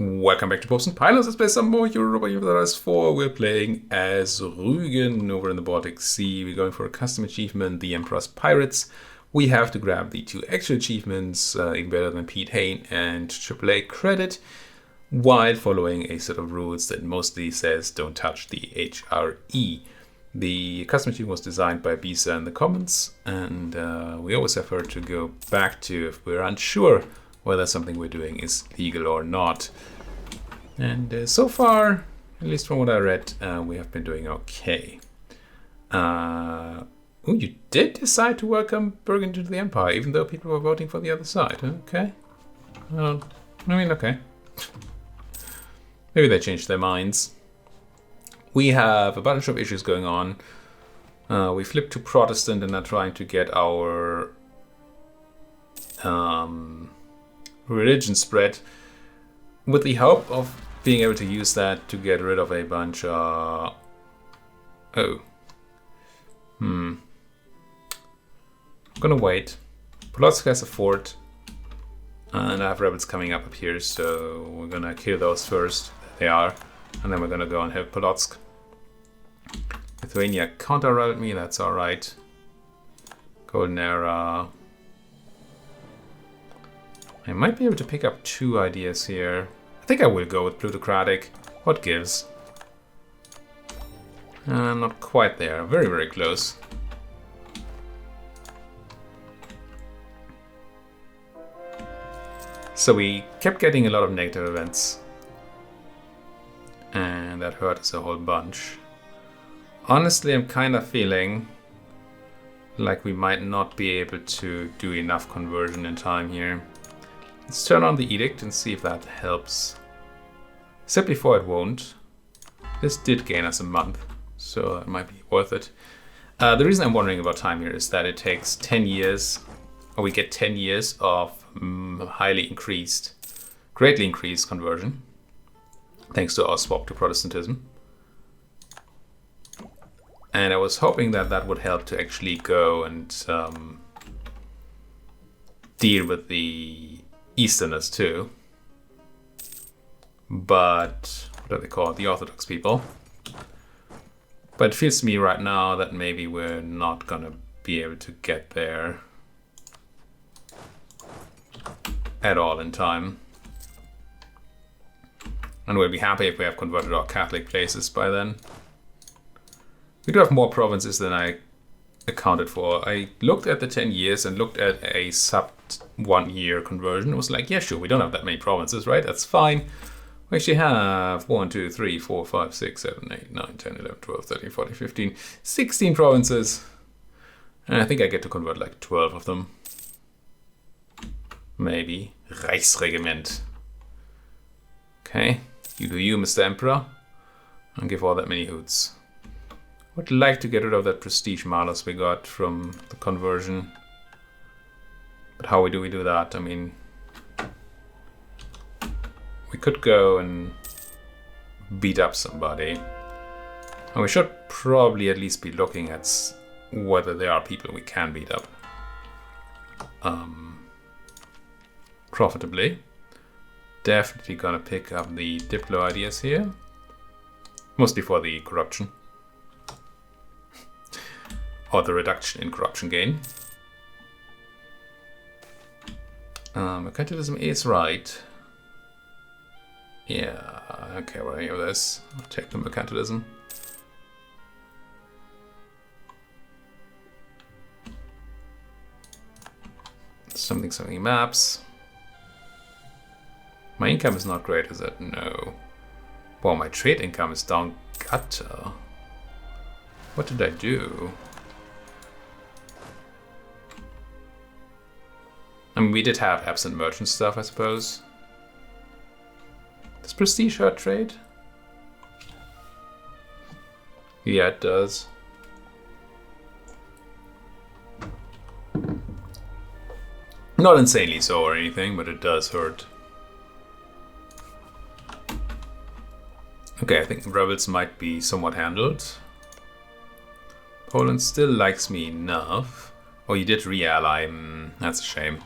Welcome back to Posts and Pilots. Let's play some more Europa Universalis IV. We're playing as Rügen over in the Baltic Sea. We're going for a custom achievement, the Emperor's Pirates. We have to grab the two extra achievements, even better than Piet Heyn and AAA Credit, while following a set of rules that mostly says don't touch the HRE. The custom achievement was designed by bisaVCI in the comments, and we always have her to go back to if we're unsure whether something we're doing is legal or not. And so far, at least from what I read, we have been doing okay. Oh, you did decide to welcome Bergen to the Empire, even though people were voting for the other side. Okay. Okay. Maybe they changed their minds. We have a bunch of issues going on. We flipped to Protestant and are trying to get our religion spread with the hope of being able to use that to get rid of a bunch of... I'm gonna wait. Polotsk has a fort, and I have rebels coming up here, so we're gonna kill those first. They are, and then we're gonna go and help Polotsk. Lithuania counter-rebelled me, that's alright. Golden Era. I might be able to pick up two ideas here. I think I will go with plutocratic. What gives? Not quite there. Very, very close. So we kept getting a lot of negative events. And that hurt us a whole bunch. Honestly, I'm kind of feeling like we might not be able to do enough conversion in time here. Let's turn on the edict and see if that helps. Except before it won't. This did gain us a month, so that might be worth it. The reason I'm wondering about time here is that it takes 10 years, or we get 10 years of greatly increased conversion, thanks to our swap to Protestantism. And I was hoping that that would help to actually go and deal with the Easterners too, but what do they call it? The Orthodox people. But it feels to me right now that maybe we're not gonna be able to get there at all in time. And we'll be happy if we have converted our Catholic places by then. We do have more provinces than I accounted for. I looked at the 10 years and looked at a sub 1 year conversion. It was like, yeah, sure, we don't have that many provinces, right? That's fine. We actually have 1, 2, 3, 4, 5, 6, 7, 8, 9, 10, 11, 12, 13, 14, 15, 16 provinces. And I think I get to convert like 12 of them. Maybe. Reichsregiment. Okay, you do you, Mr. Emperor. I'll give all that many hoots. Would like to get rid of that prestige malus we got from the conversion. But how do we do that? I mean, we could go and beat up somebody. And we should probably at least be looking at whether there are people we can beat up profitably. Definitely gonna pick up the Diplo ideas here. Mostly for the corruption. Or the reduction in corruption gain. Mercantilism is right. Yeah, I don't care about any of this. I'll take the mercantilism. Something maps. My income is not great, is it? No. Well, my trade income is down gutter. What did I do? I mean, we did have absent merchant stuff, I suppose. Does prestige hurt trade? Yeah, it does. Not insanely so or anything, but it does hurt. Okay, I think rebels might be somewhat handled. Poland still likes me enough. Oh, you did re-ally. That's a shame.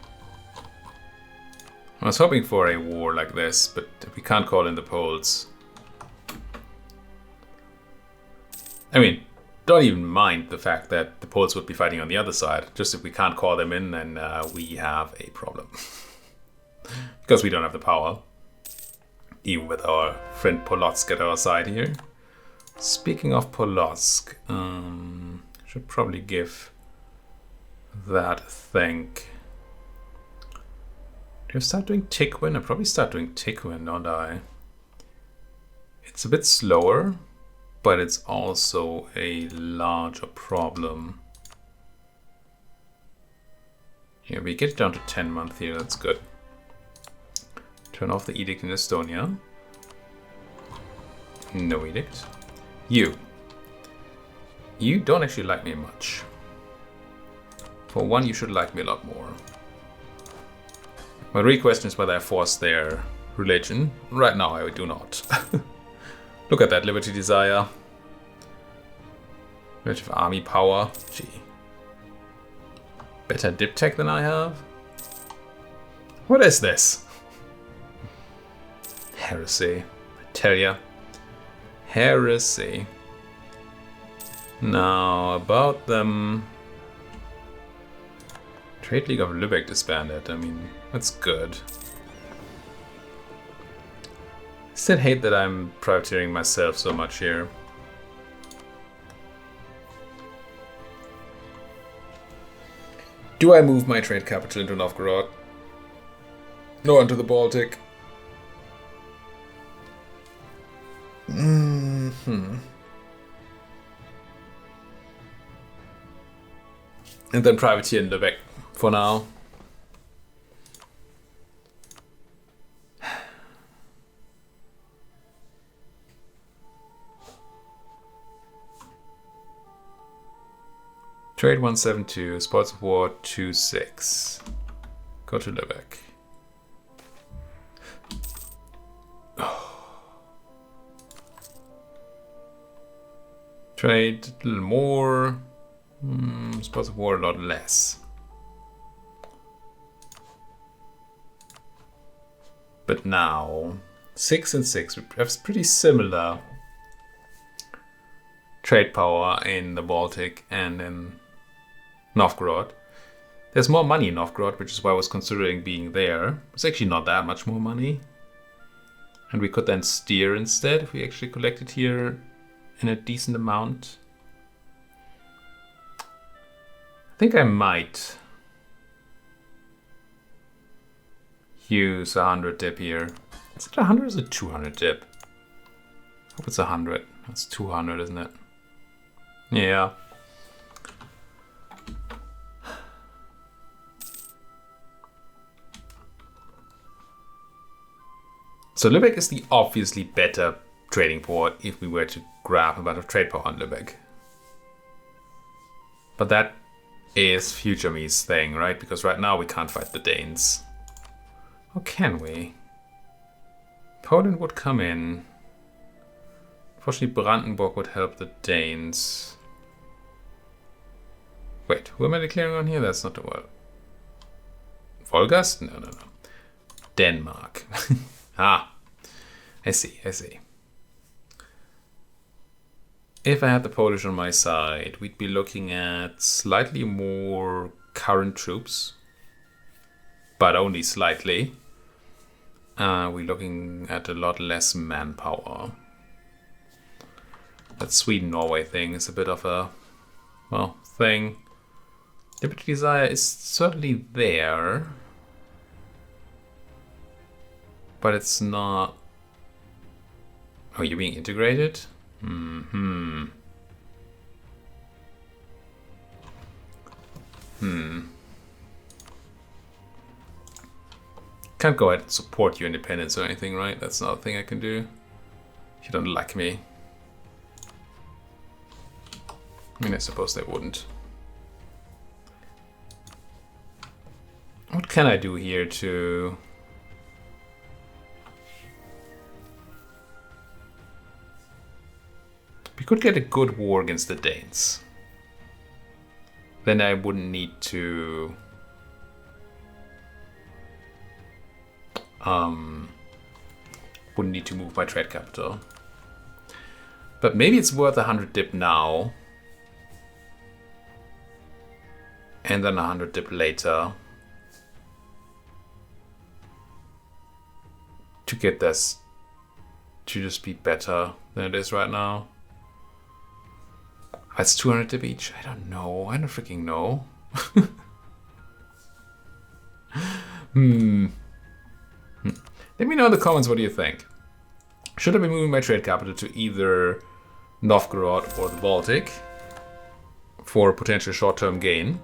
I was hoping for a war like this, but we can't call in the Poles. I mean, don't even mind the fact that the Poles would be fighting on the other side. Just if we can't call them in, then we have a problem. Because we don't have the power. Even with our friend Polotsk at our side here. Speaking of Polotsk, should probably give that a think. Do I start doing Tikwin? I probably start doing Tikwin, don't I? It's a bit slower, but it's also a larger problem. Here, we get it down to 10 months here, that's good. Turn off the edict in Estonia. No edict. You don't actually like me much. For one, you should like me a lot more. My real question is whether I force their religion. Right now, I do not. Look at that, Liberty Desire. Relative army power. Gee. Better dip tech than I have? What is this? Heresy. I tell ya. Heresy. Now, about them... Trade League of Lübeck disbanded. I mean, that's good. I still hate that I'm privateering myself so much here. Do I move my trade capital into Novgorod? No, into the Baltic. And then privateer in Lübeck for now. Trade 172, Spoils of War 26. Go to Lübeck. Trade a little more. Spoils of War a lot less. But now, 6 and 6, we have pretty similar trade power in the Baltic and in Novgorod. There's more money in Novgorod, which is why I was considering being there. It's actually not that much more money. And we could then steer instead if we actually collected here in a decent amount. I think I might use 100 dip here. Is it 100 or is it 200 dip? I hope it's 100. That's 200, isn't it? Yeah. So Lübeck is the obviously better trading port if we were to grab a bunch of trade power on Lübeck. But that is future me's thing, right? Because right now we can't fight the Danes. Or can we? Poland would come in. Unfortunately, Brandenburg would help the Danes. Wait, who am I declaring on here? That's not the word. Wolgast? No. Denmark. Ah, I see. If I had the Polish on my side, we'd be looking at slightly more current troops, but only slightly. We're looking at a lot less manpower. That Sweden-Norway thing is a bit of a, well, thing. Liberty Desire is certainly there, but it's not... Oh, you're being integrated? Can't go ahead and support your independence or anything, right? That's not a thing I can do. If you don't like me. I mean, I suppose they wouldn't. What can I do here to... We could get a good war against the Danes. Then I wouldn't need to... Wouldn't need to move my trade capital. But maybe it's worth 100 dip now. And then 100 dip later. To get this to just be better than it is right now. That's 200 dip each. I don't know. I don't freaking know. Let me know in the comments, what do you think? Should I be moving my trade capital to either Novgorod or the Baltic for potential short-term gain?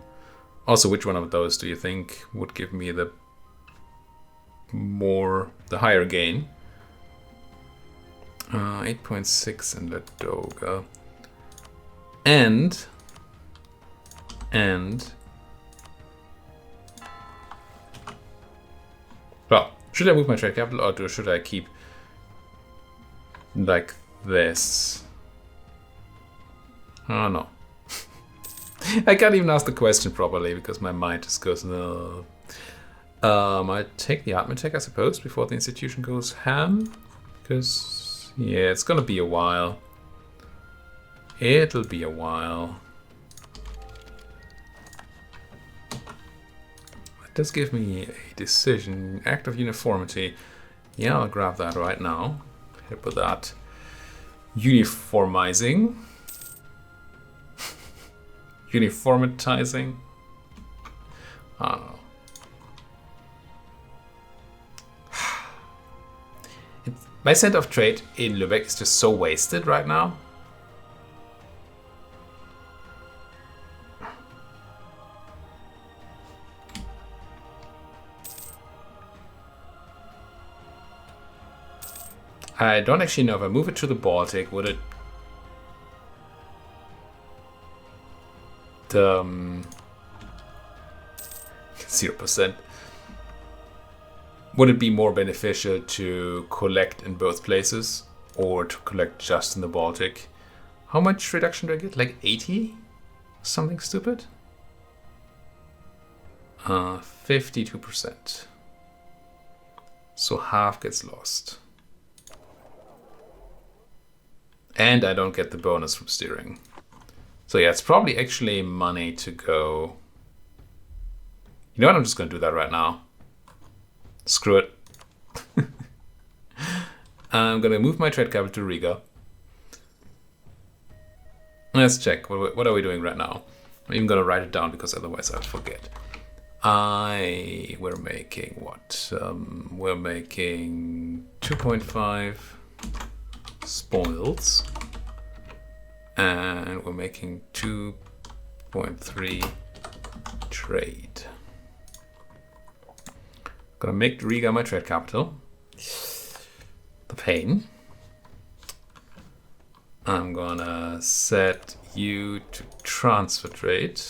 Also, which one of those do you think would give me the higher gain? 8.6 in Ladoga. And well, should I move my trade capital or should I keep like this? Oh no. I can't even ask the question properly because my mind just goes no. I take the admin tech, I suppose, before the institution goes ham. Because yeah, it's gonna be a while. It'll be a while. It does give me a decision. Act of uniformity. Yeah, I'll grab that right now. Hit with that. Uniformizing. Uniformatizing. I don't know. My center of trade in Lübeck is just so wasted right now. I don't actually know if I move it to the Baltic, would it 0%. Would it be more beneficial to collect in both places or to collect just in the Baltic? How much reduction do I get? Like 80? Something stupid? 52%. So half gets lost. And I don't get the bonus from steering. So yeah, it's probably actually money to go. You know what? I'm just going to do that right now. Screw it. I'm going to move my trade capital to Riga. Let's check. What are we doing right now? I'm even going to write it down because otherwise I'll forget. We're making what? We're making 2.5 spoils. And we're making 2.3 trade. Gonna make Riga my trade capital. The pain. I'm gonna set you to transfer trade.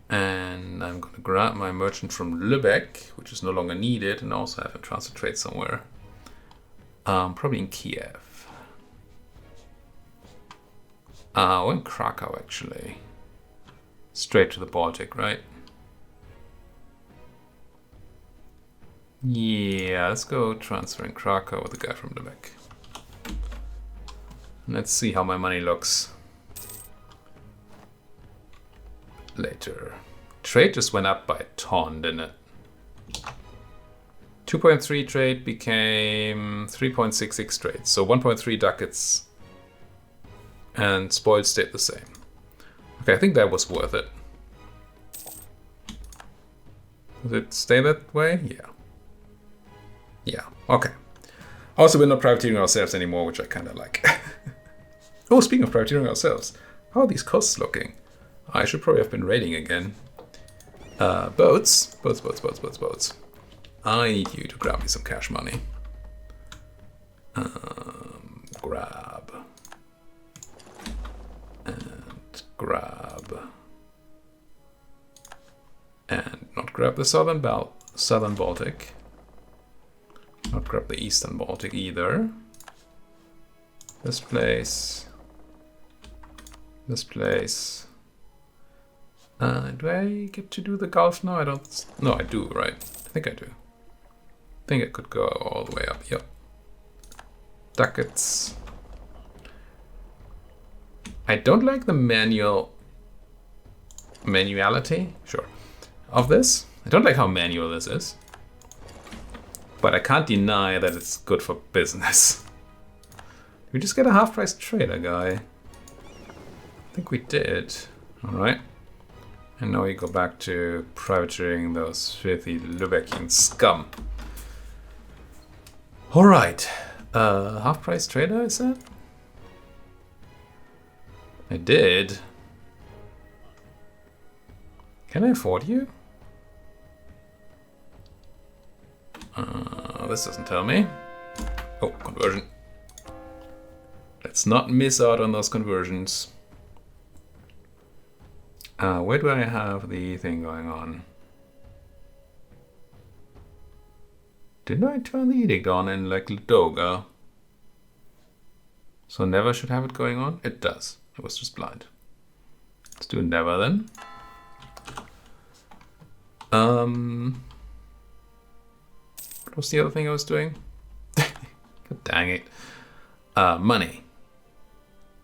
And I'm gonna grab my merchant from Lübeck, which is no longer needed, and also have a transfer trade somewhere. Probably in Kiev. Or in Krakow, actually. Straight to the Baltic, right? Yeah, let's go transfer in Krakow with the guy from Lübeck. Let's see how my money looks later. Trade just went up by a ton, didn't it? 2.3 trade became 3.66 trade. So 1.3 ducats and spoiled stayed the same. Okay, I think that was worth it. Does it stay that way? Yeah. Yeah, okay. Also, we're not privateering ourselves anymore, which I kind of like. Oh, speaking of privateering ourselves, how are these costs looking? I should probably have been raiding again. Boats. I need you to grab me some cash money. Grab. And grab. And not grab the southern Baltic. Not grab the Eastern Baltic either. This place. This place. Do I get to do the Gulf now? I don't. No, I do, right? I think I do. think I could go all the way up. Yep. Ducats. I don't like the manuality, sure, of this. I don't like how manual this is. But I can't deny that it's good for business. Did we just get a half-price trader guy? I think we did. Alright. And now we go back to privateering those filthy Lübeckian scum. Alright. Half-price trader, I said? I did. Can I afford you? This doesn't tell me. Oh, conversion. Let's not miss out on those conversions. Where do I have the thing going on? Didn't I turn the edict on in like Ladoga? So never should have it going on? It does. It was just blind. Let's do never then. What was the other thing I was doing? God dang it. Money.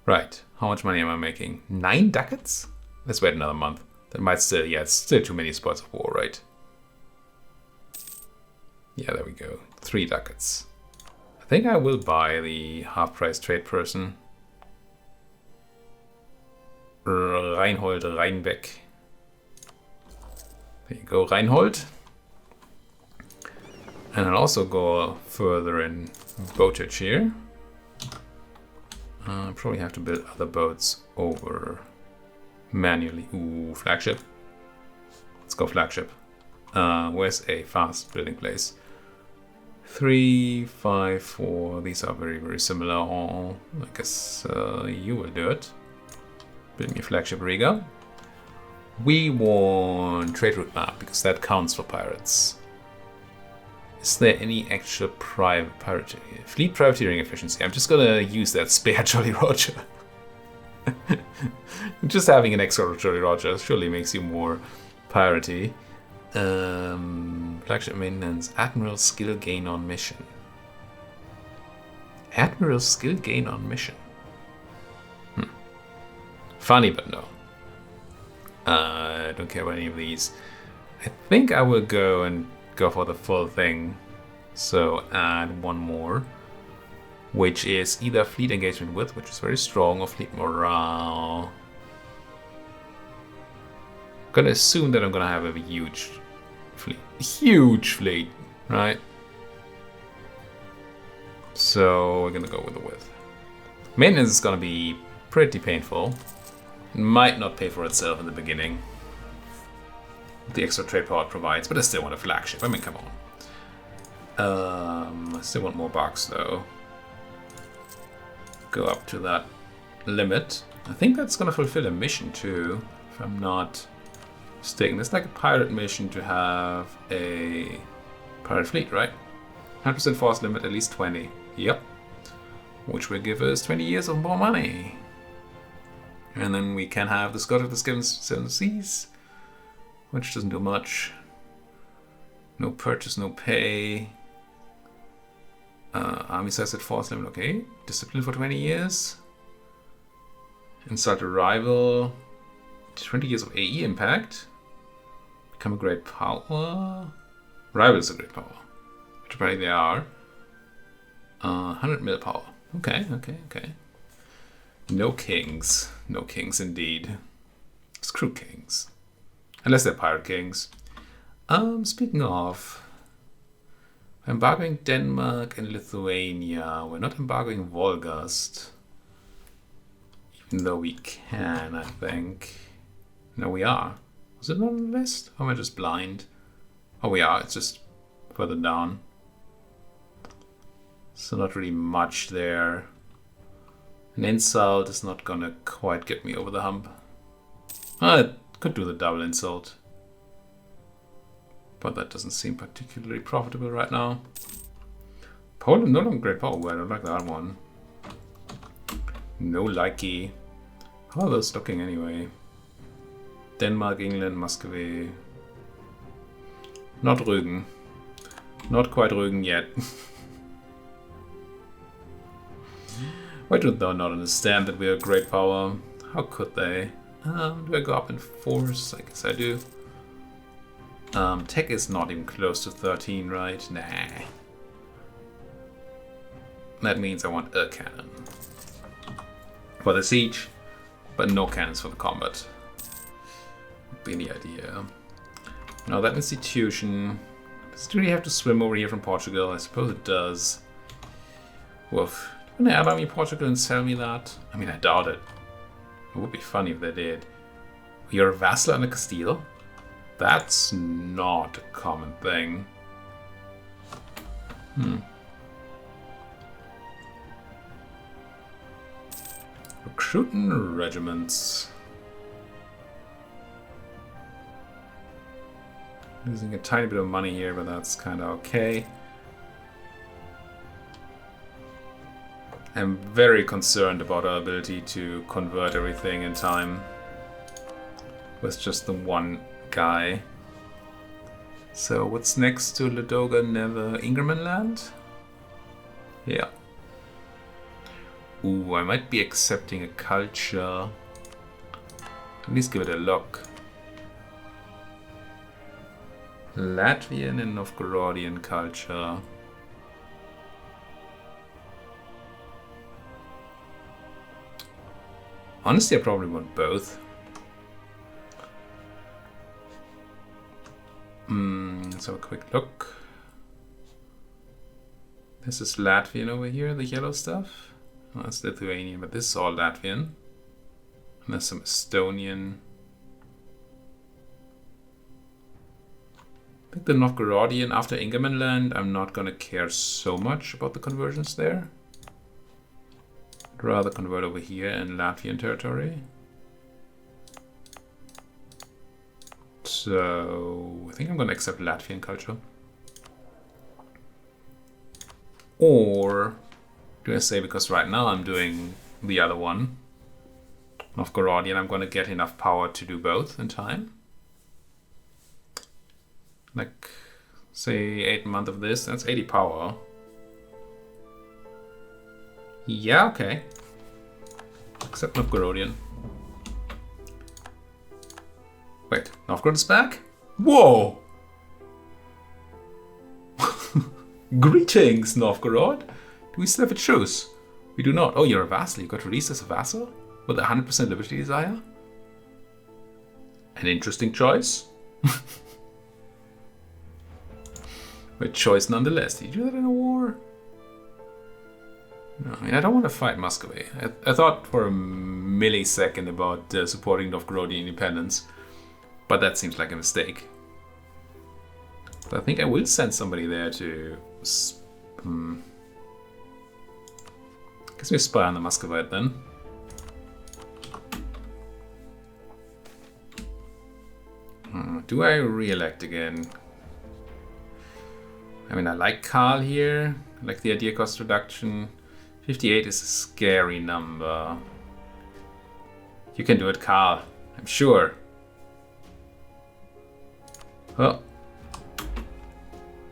Right. How much money am I making? 9 ducats? Let's wait another month. That might still, yeah, it's still too many spots of war, right? Yeah, there we go. 3 ducats. I think I will buy the half-price trade person. Reinhold Reinbeck. There you go, Reinhold. And I'll also go further in boatage here. Probably have to build other boats over manually. Ooh, flagship. Let's go flagship. Where's a fast building place? 3, 5, 4. These are very, very similar. Oh, I guess you will do it. Build me a flagship rigger. We want trade route map because that counts for pirates. Is there any actual fleet privateering efficiency? I'm just gonna use that spare Jolly Roger. Just having an extra Jolly Roger surely makes you more piratey. Flagship maintenance, Admiral skill gain on mission. Admiral skill gain on mission. Funny, but no. I don't care about any of these. I think I will go for the full thing. So add one more, which is either fleet engagement width, which is very strong, or fleet morale. I'm gonna assume that I'm gonna have a huge fleet, right? So we're gonna go with the width. Maintenance is gonna be pretty painful. It might not pay for itself in the beginning. The extra trade power it provides, but I still want a flagship. I mean, come on. I still want more bucks though. Go up to that limit. I think that's gonna fulfill a mission too, if I'm not mistaken. It's like a pirate mission to have a pirate fleet, right? 100% force limit, at least 20. Yep. Which will give us 20 years of more money. And then we can have the Scourge of the Seven Seas, which doesn't do much. No purchase, no pay. Army size at force limit, okay. Discipline for 20 years. Insult a rival. 20 years of AE impact. Become a great power. Rival is a great power. Which apparently they are. 100 mil power. Okay. No kings. No kings indeed. Screw kings. Unless they're pirate kings. Speaking of, embargoing Denmark and Lithuania. We're not embargoing Volgast. Even though we can, I think. No, we are. Was it not on the list? Or am I just blind? Oh, we are. It's just further down. So not really much there. An insult is not gonna quite get me over the hump. I could do the double insult. But that doesn't seem particularly profitable right now. Poland, no longer great power. I don't like that one. No likey. How are those looking anyway? Denmark, England, Muscovy. Not Rügen. Not quite Rügen yet. Why do they not understand that we are a great power? How could they? Do I go up in force? I guess I do. Tech is not even close to 13, right? Nah. That means I want a cannon for the siege, but no cannons for the combat. Would be the idea. Now that institution, does it really have to swim over here from Portugal? I suppose it does. Woof. Do you want to allow me Portugal and sell me that? I mean, I doubt it. It would be funny if they did. You're a vassal under Castile? That's not a common thing. Recruiting regiments. Losing a tiny bit of money here, but that's kind of okay. I'm very concerned about our ability to convert everything in time with just the one guy. So what's next to Ladoga Never Ingermanland? Yeah. Ooh, I might be accepting a culture. At least give it a look. Latvian and Novgorodian culture. Honestly, I probably want both. Let's have a quick look. This is Latvian over here, the yellow stuff. Oh, that's Lithuanian, but this is all Latvian. And there's some Estonian. I think the Novgorodian after Ingermanland, I'm not gonna care so much about the conversions there. I'd rather convert over here in Latvian territory. So I think I'm gonna accept Latvian culture. Or do I say, because right now I'm doing the other one, Novgorodian, I'm gonna get enough power to do both in time? Like, say 8 months of this, that's 80 power. Yeah, okay. Except Novgorodian. Wait, Novgorod is back? Whoa! Greetings, Novgorod. Do we still have a truce? We do not. Oh, you're a vassal. You got released as a vassal? With a 100% liberty desire? An interesting choice. But choice nonetheless. Did you do that in a war? No, I mean, I don't want to fight Muscovy. I thought for a millisecond about supporting Novgorodian independence, but that seems like a mistake. But I think I will send somebody there to... Guess we spy on the Muscovite then. Do I re-elect again? I mean, I like Karl here. I like the idea cost reduction. 58 is a scary number. You can do it, Karl. I'm sure. Oh.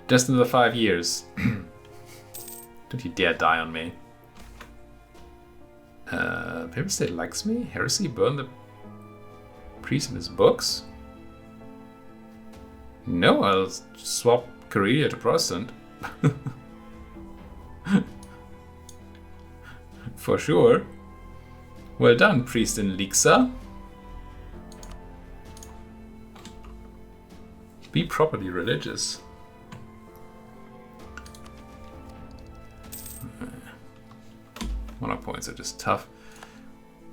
Just another 5 years. Don't you dare die on me. Paper State likes me? Heresy? Burn the priest in his books? No, I'll swap Karelia to Protestant. For sure. Well done, priest in Lixa. Be properly religious. Honor points are just tough.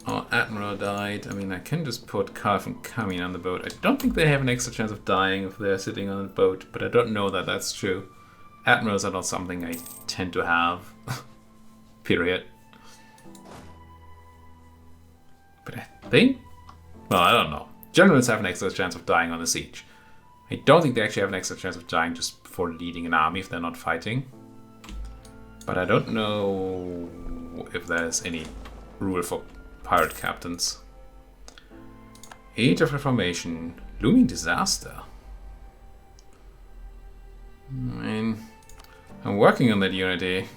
Our admiral died. I mean, I can just put Karl von Kamin on the boat. I don't think they have an extra chance of dying if they're sitting on the boat, but I don't know that that's true. Admirals are not something I tend to have. Period. But I think... Well, I don't know. Generals have an extra chance of dying on the siege. I don't think they actually have an extra chance of dying just for leading an army if they're not fighting. But I don't know if there's any rule for pirate captains. Age of Reformation. Looming disaster. I mean, I'm working on that unity.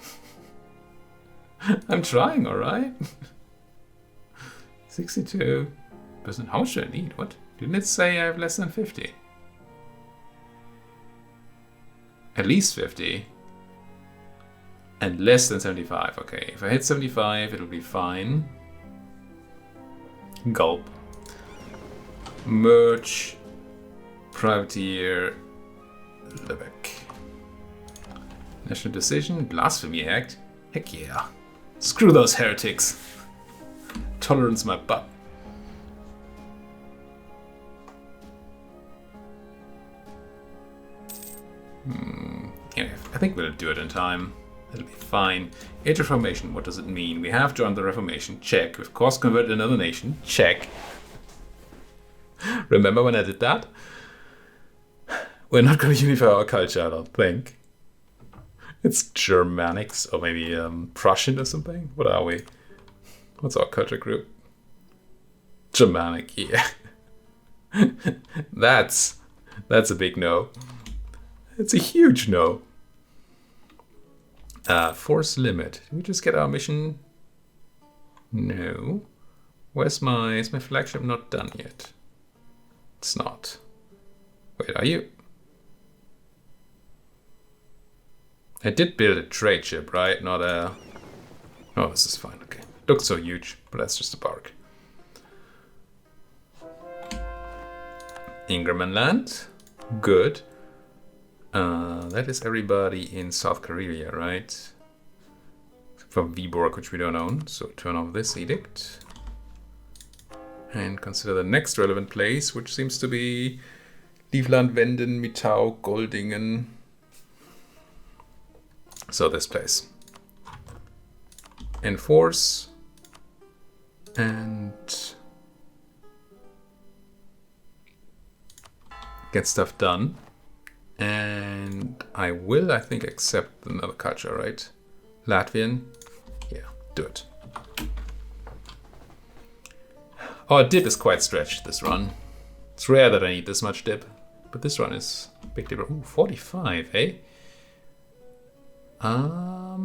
I'm trying, alright? 62%. How much do I need? What? Didn't it say I have less than 50? At least 50. And less than 75. Okay, if I hit 75, it'll be fine. Gulp. Merge. Privateer. Lübeck. National Decision. Blasphemy Act. Heck yeah. Screw those heretics. Tolerance my butt. Yeah, I think we'll do it in time. It'll be fine. Age of Reformation, what does it mean? We have joined the Reformation. Check. We've course converted another nation. Check. Remember when I did that? We're not going to unify our culture, I don't think. It's Germanics or maybe Prussian or something. What are we? What's our culture group? Germanic, yeah. That's a big no. It's a huge no. Force limit. Did we just get our mission? No. Is my flagship not done yet? It's not. Wait, are you? I did build a trade ship, right? Not a... Oh, this is fine, okay. Looks so huge, but that's just a bark. Ingermanland. Good. That is everybody in South Korea, right? From Viborg, which we don't own. So turn off this edict. And consider the next relevant place, which seems to be Livland, Wenden, Mitau, Goldingen. So this place. Enforce. And get stuff done. And I will, I think, accept another culture, right? Latvian? Yeah, do it. Our dip is quite stretched, this run. It's rare that I need this much dip, but this run is big dip. Ooh, 45, eh? I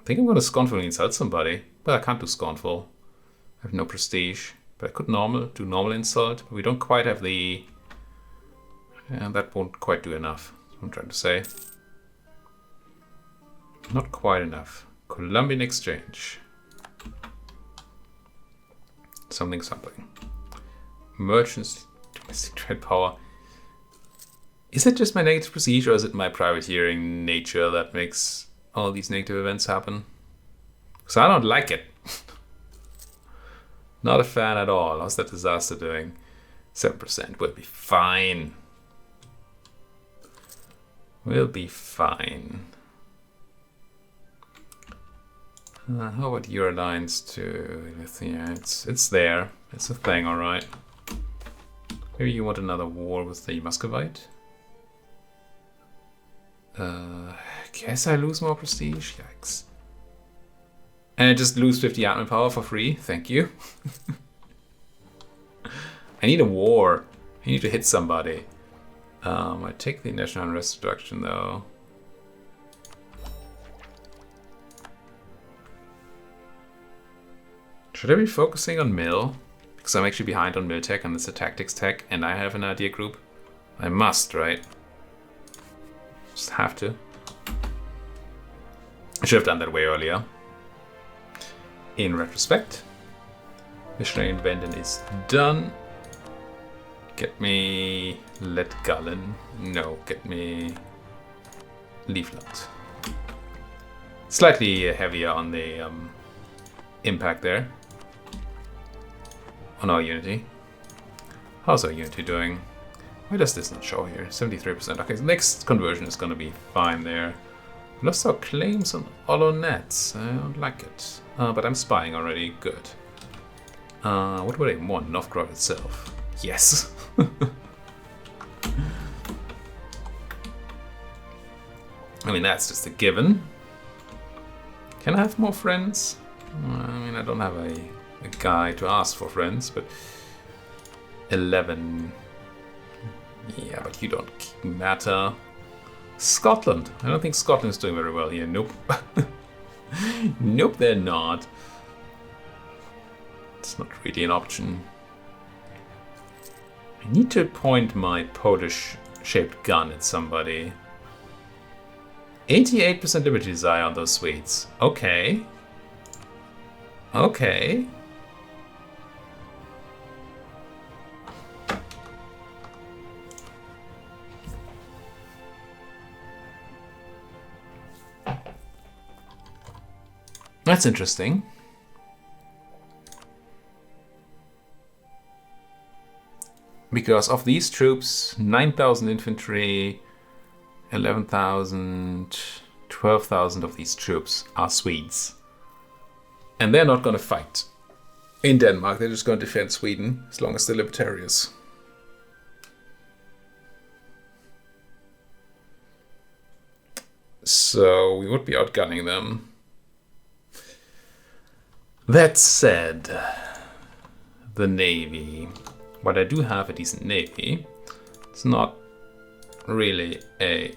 think I'm gonna scornfully insult somebody, but I can't do scornful. I have no prestige, but I could do normal insult, but we don't quite have the... And that won't quite do enough, that's what I'm trying to say. Not quite enough. Columbian exchange. Something. Merchants, domestic trade power. Is it just my negative prestige or is it my privateering nature that makes all these negative events happen? Because I don't like it. Not a fan at all. How's that disaster doing? 7%. We'll be fine. We'll be fine. How about your alliance to Lithuania? It's there. It's a thing, alright. Maybe you want another war with the Muscovite? Guess I lose more prestige? Yikes. And I just lose 50 admin power for free? Thank you. I need a war. I need to hit somebody. I take the national unrest reduction though. Should I be focusing on mill? Because I'm actually behind on mill tech and it's a tactics tech and I have an idea group. I must, right? Just have to. I should have done that way earlier. In retrospect. Missionary in Venden is done. Get me Letgallen. No, get me Livland. Slightly heavier on the impact there. On our unity. How's our unity doing? Why does this not show here? 73%. Okay, so next conversion is going to be fine there. We lost our claims on Olonets. I don't like it. But I'm spying already. Good. What would I want? Novgorod itself. Yes. I mean, that's just a given. Can I have more friends? I mean, I don't have a guy to ask for friends, but 11. Yeah, but you don't matter. Scotland. I don't think Scotland is doing very well here. Nope. Nope, they're not. It's not really an option. I need to point my Polish-shaped gun at somebody. 88% liberty desire on those Swedes. Okay. Okay. That's interesting. Because of these troops, 9,000 infantry, 11,000, 12,000 of these troops are Swedes. And they're not going to fight in Denmark. They're just going to defend Sweden as long as they're libertarians. So we would be outgunning them. That said, the Navy. But I do have a decent Navy. It's not really a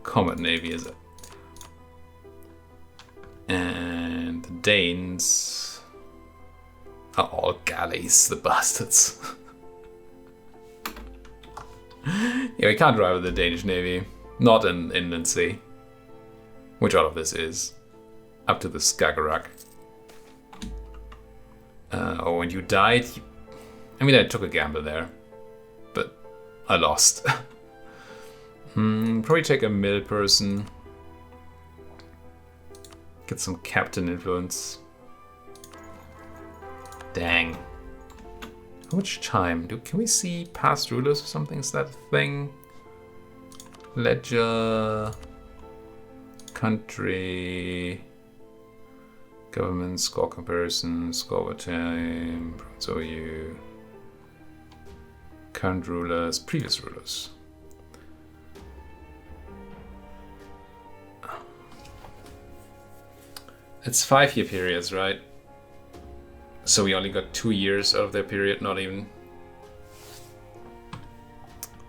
combat Navy, is it? And the Danes are all galleys, the bastards. Yeah, we can't rival the Danish Navy. Not in Inland Sea. Which all of this is. Up to the Skagerrak. Oh, when you died... I mean, I took a gamble there. But I lost. Probably take a mill person. Get some captain influence. Dang. How much time? Can we see past rulers or something? Is that a thing? Ledger. Country. Government, score comparison, score over time. So you. Current rulers, previous rulers. It's 5-year periods, right? So we only got 2 years out of their period, not even.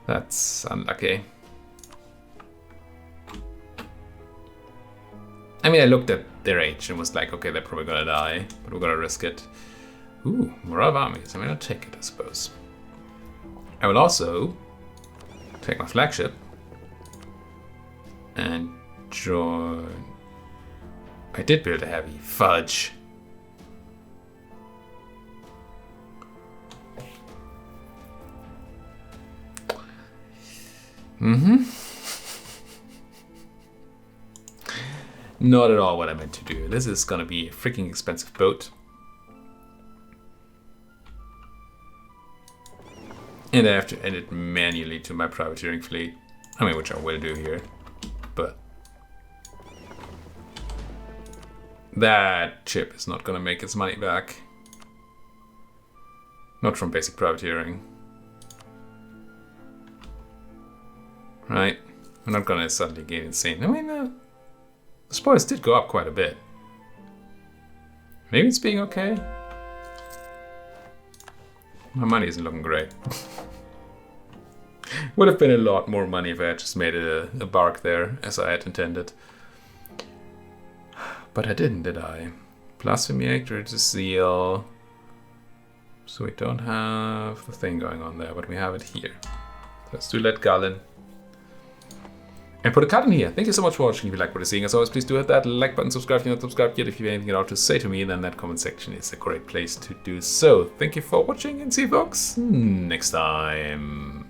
That's unlucky. I mean, I looked at their age and was like, okay, they're probably gonna die, but we're gonna risk it. Ooh, morale of armies. I mean, I'll take it, I suppose. I will also take my flagship and join. I did build a heavy. Fudge. Not at all what I meant to do. This is gonna be a freaking expensive boat. And I have to add it manually to my privateering fleet. I mean, which I will do here. But that ship is not gonna make its money back. Not from basic privateering. Right? I'm not gonna suddenly gain insane. I mean, the spoils did go up quite a bit. Maybe it's being okay. My money isn't looking great. Would have been a lot more money if I had just made it a bark there, as I had intended. But I didn't, did I? Blasphemy Act, Religious Zeal. So we don't have the thing going on there, but we have it here. Let's do Let Gallon. And put a cut in here. Thank you so much for watching. If you like what you're seeing, as always, please do hit that like button, subscribe if you're not subscribed yet. If you have anything at all to say to me, then that comment section is a great place to do so. Thank you for watching, and see you folks next time.